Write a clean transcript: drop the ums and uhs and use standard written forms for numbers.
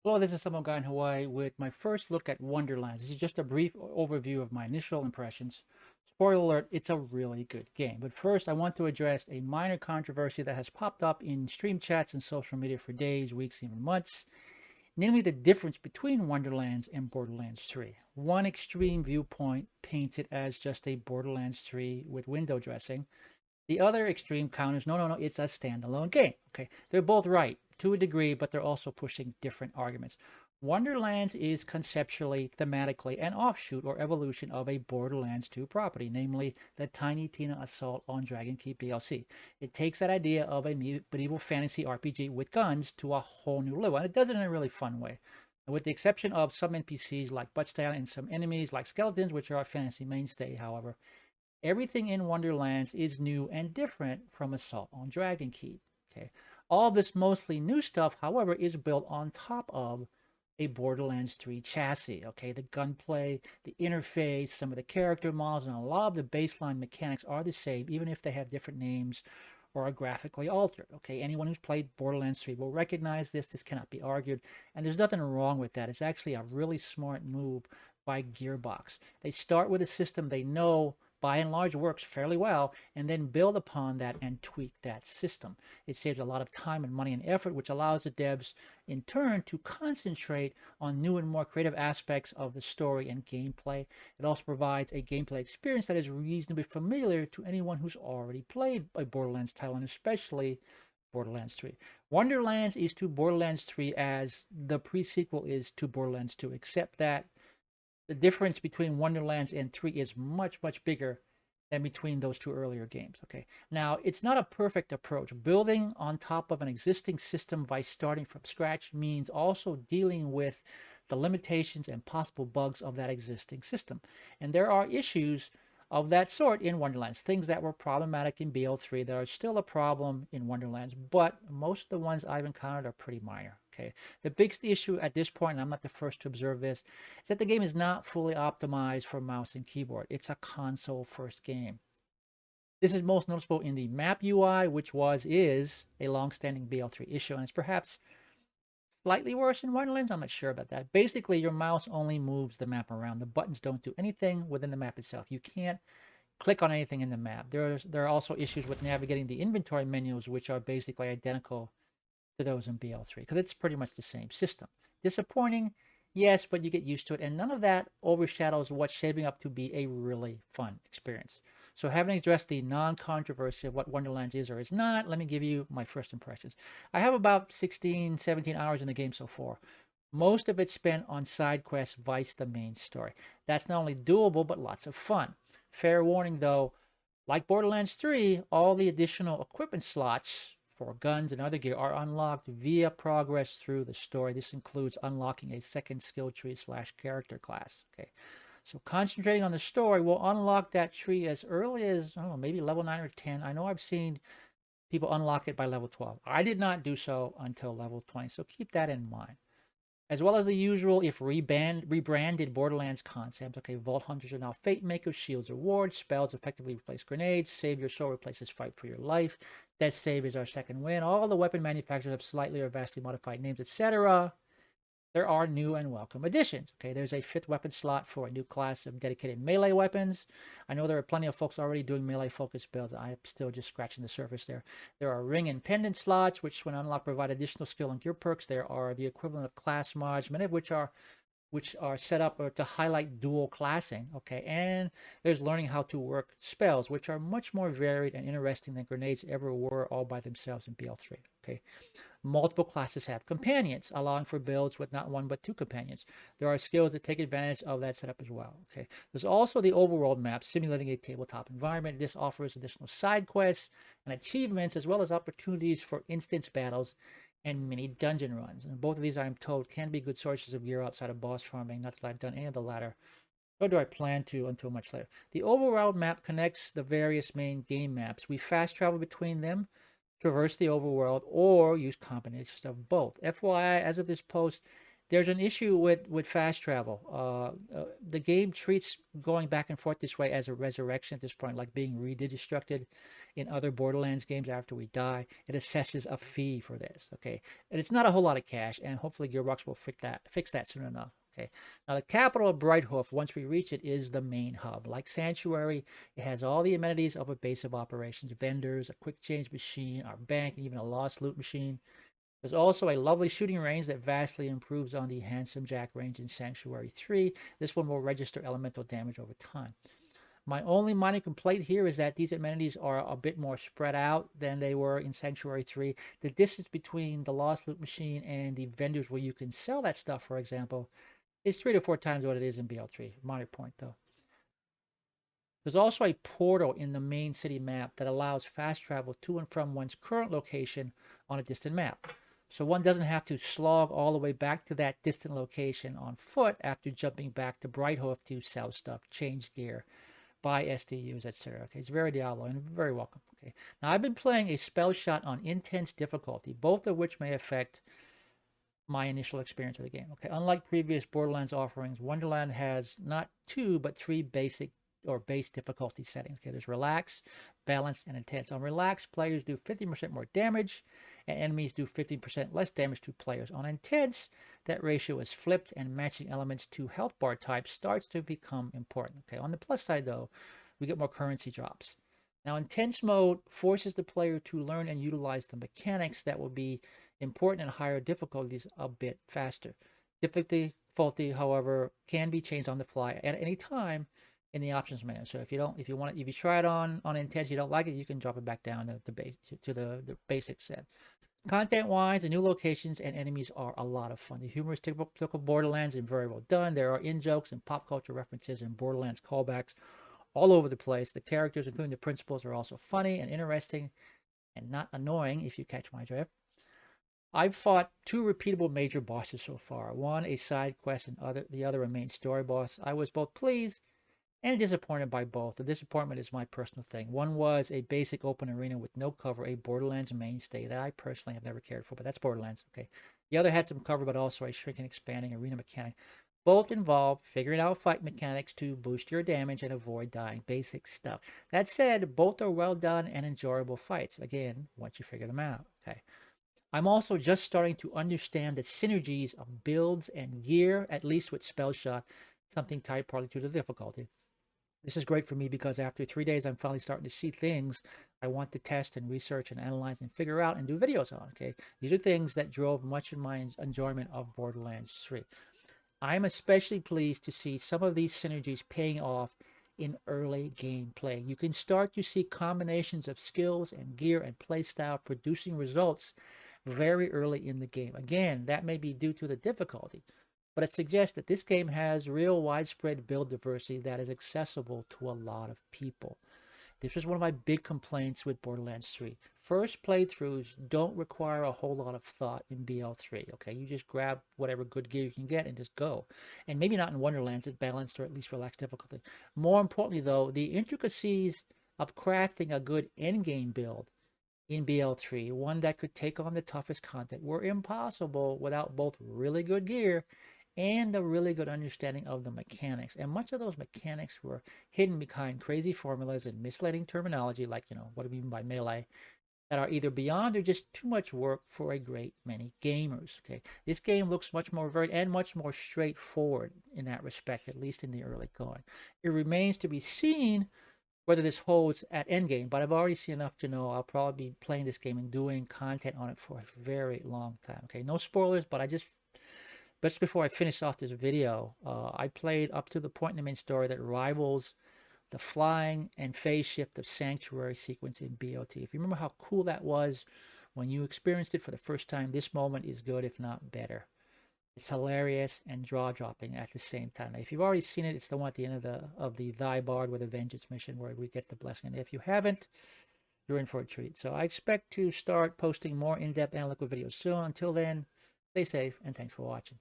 Hello, this is Someone Guy in Hawaii with my first look at Wonderlands. This is just a brief overview of my initial impressions. Spoiler alert, it's a really good game. But first, I want to address a minor controversy that has popped up in stream chats and social media for days, weeks, even months, namely the difference between Wonderlands and Borderlands 3. One extreme viewpoint paints it as just a Borderlands 3 with window dressing. The other extreme counters, no, it's a standalone game. Okay, they're both right to a degree, but they're also pushing different arguments. Wonderlands is conceptually, thematically, an offshoot or evolution of a Borderlands 2 property, namely the Tiny Tina Assault on Dragon Keep DLC. It takes that idea of a medieval fantasy RPG with guns to a whole new level, and it does it in a really fun way. With the exception of some NPCs like Buttstyle and some enemies like skeletons, which are a fantasy mainstay, however, everything in Wonderlands is new and different from Assault on Dragon Keep. Okay, all this mostly new stuff, however, is built on top of a Borderlands 3 chassis. Okay, the gunplay, the interface, some of the character models, and a lot of the baseline mechanics are the same, even if they have different names or are graphically altered. Okay, anyone who's played Borderlands 3 will recognize this. This cannot be argued, and there's nothing wrong with that. It's actually a really smart move by Gearbox. They start with a system they know by and large works fairly well, and then build upon that and tweak that system. It saves a lot of time and money and effort, which allows the devs in turn to concentrate on new and more creative aspects of the story and gameplay. It also provides a gameplay experience that is reasonably familiar to anyone who's already played a Borderlands title, and especially Borderlands 3. Wonderlands is to Borderlands 3 as the pre-sequel is to Borderlands 2, except that the difference between Wonderlands and 3 is much, much bigger than between those two earlier games. Okay, now it's not a perfect approach. Building on top of an existing system by starting from scratch means also dealing with the limitations and possible bugs of that existing system. And there are issues of that sort in Wonderlands, things that were problematic in BL3 that are still a problem in Wonderlands, but most of the ones I've encountered are pretty minor. Okay, the biggest issue at this point, and I'm not the first to observe this, is that the game is not fully optimized for mouse and keyboard. It's a console first game. This is most noticeable in the map UI, which is a long-standing BL3 issue, and it's perhaps slightly worse in Wonderlands. I'm not sure about that. Basically, your mouse only moves the map around. The buttons don't do anything within the map itself. You can't click on anything in the map. There are also issues with navigating the inventory menus, which are basically identical to those in BL3, because it's pretty much the same system. Disappointing, yes, but you get used to it, and none of that overshadows what's shaping up to be a really fun experience. So having addressed the non-controversy of what Wonderlands is or is not, let me give you my first impressions. I have about 16, 17 hours in the game so far. Most of it spent on side quests vice the main story. That's not only doable, but lots of fun. Fair warning though, like Borderlands 3, all the additional equipment slots for guns and other gear are unlocked via progress through the story. This includes unlocking a second skill tree / character class. Okay, so concentrating on the story will unlock that tree as early as, I don't know, maybe level 9 or 10. I know I've seen people unlock it by level 12. I did not do so until level 20, so keep that in mind. As well as the usual, if rebranded Borderlands concepts. Okay, Vault Hunters are now Fate Makers, Shields are wards, spells effectively replace grenades, Save Your Soul replaces Fight for Your Life, Death Save is our second win. All the weapon manufacturers have slightly or vastly modified names, etc. There are new and welcome additions. Okay, there's a 5th weapon slot for a new class of dedicated melee weapons. I know there are plenty of folks already doing melee focused builds. I'm still just scratching the surface there. There are ring and pendant slots, which when unlocked provide additional skill and gear perks. There are the equivalent of class mods, many of which are set up to highlight dual classing. Okay, and there's learning how to work spells, which are much more varied and interesting than grenades ever were all by themselves in BL3. Okay, multiple classes have companions, allowing for builds with not one but 2 companions. There are skills that take advantage of that setup as well. Okay, there's also the overworld map simulating a tabletop environment. This offers additional side quests and achievements, as well as opportunities for instance battles and mini dungeon runs. And both of these, I'm told, can be good sources of gear outside of boss farming. Not that I've done any of the latter, nor do I plan to until much later. The overworld map connects the various main game maps. We fast travel between them, traverse the overworld, or use combinations of both. FYI, as of this post, There's an issue with fast travel. The game treats going back and forth this way as a resurrection at this point, like being redistracted in other Borderlands games after we die. It assesses a fee for this, okay? And it's not a whole lot of cash, and hopefully Gearbox will fix that soon enough, okay? Now, the capital of Brighthoof, once we reach it, is the main hub. Like Sanctuary, it has all the amenities of a base of operations: vendors, a quick change machine, our bank, and even a lost loot machine. There's also a lovely shooting range that vastly improves on the Handsome Jack range in Sanctuary 3. This one will register elemental damage over time. My only minor complaint here is that these amenities are a bit more spread out than they were in Sanctuary 3. The distance between the Lost Loot Machine and the vendors where you can sell that stuff, for example, is 3 to 4 times what it is in BL3. Minor point, though. There's also a portal in the main city map that allows fast travel to and from one's current location on a distant map. So one doesn't have to slog all the way back to that distant location on foot after jumping back to Brighthoof to sell stuff, change gear, buy SDUs, etc. Okay, it's very Diablo and very welcome. Okay, now I've been playing a spell shot on intense difficulty, both of which may affect my initial experience of the game. Okay, unlike previous Borderlands offerings, Wonderland has not 2 but 3 basic or base difficulty settings. Okay, there's relax, balance, and intense. On relax, players do 50% more damage, and enemies do 15% less damage to players. On intense, that ratio is flipped, and matching elements to health bar types starts to become important. Okay, on the plus side, though, we get more currency drops. Now, intense mode forces the player to learn and utilize the mechanics that will be important in higher difficulties a bit faster. Difficulty, however, can be changed on the fly at any time in the options menu. So if you try it on intense, you don't like it, you can drop it back down to the basic set. Content-wise, the new locations and enemies are a lot of fun. The humor is typical Borderlands and very well done. There are in-jokes and pop culture references and Borderlands callbacks all over the place. The characters, including the principals, are also funny and interesting and not annoying, if you catch my drift. I've fought 2 repeatable major bosses so far. One a side quest and the other a main story boss. I was both pleased and disappointed by both. The disappointment is my personal thing. One was a basic open arena with no cover, a Borderlands mainstay that I personally have never cared for, but that's Borderlands, okay. The other had some cover, but also a shrinking, expanding arena mechanic. Both involve figuring out fight mechanics to boost your damage and avoid dying. Basic stuff. That said, both are well done and enjoyable fights. Again, once you figure them out, okay. I'm also just starting to understand the synergies of builds and gear, at least with Spell Shot, something tied partly to the difficulty. This is great for me because after 3 days, I'm finally starting to see things I want to test and research and analyze and figure out and do videos on, okay? These are things that drove much of my enjoyment of Borderlands 3. I'm especially pleased to see some of these synergies paying off in early gameplay. You can start to see combinations of skills and gear and playstyle producing results very early in the game. Again, that may be due to the difficulty, but it suggests that this game has real widespread build diversity that is accessible to a lot of people. This was one of my big complaints with Borderlands 3. First playthroughs don't require a whole lot of thought in BL3, okay? You just grab whatever good gear you can get and just go. And maybe not in Wonderlands, it's balanced or at least relaxed difficulty. More importantly, though, the intricacies of crafting a good endgame build in BL3, one that could take on the toughest content, were impossible without both really good gear and a really good understanding of the mechanics. And much of those mechanics were hidden behind crazy formulas and misleading terminology, like, what do we mean by melee, that are either beyond or just too much work for a great many gamers. Okay, this game looks much more straightforward in that respect, at least in the early going. It remains to be seen whether this holds at endgame, but I've already seen enough to know I'll probably be playing this game and doing content on it for a very long time. Okay, no spoilers, but just before I finish off this video, I played up to the point in the main story that rivals the flying and phase shift of Sanctuary sequence in BOT. If you remember how cool that was when you experienced it for the first time, this moment is good, if not better. It's hilarious and jaw-dropping at the same time. Now, if you've already seen it, it's the one at the end of the Thy Bard with a Vengeance mission where we get the blessing. And if you haven't, you're in for a treat. So I expect to start posting more in-depth analytical videos soon. Until then, stay safe and thanks for watching.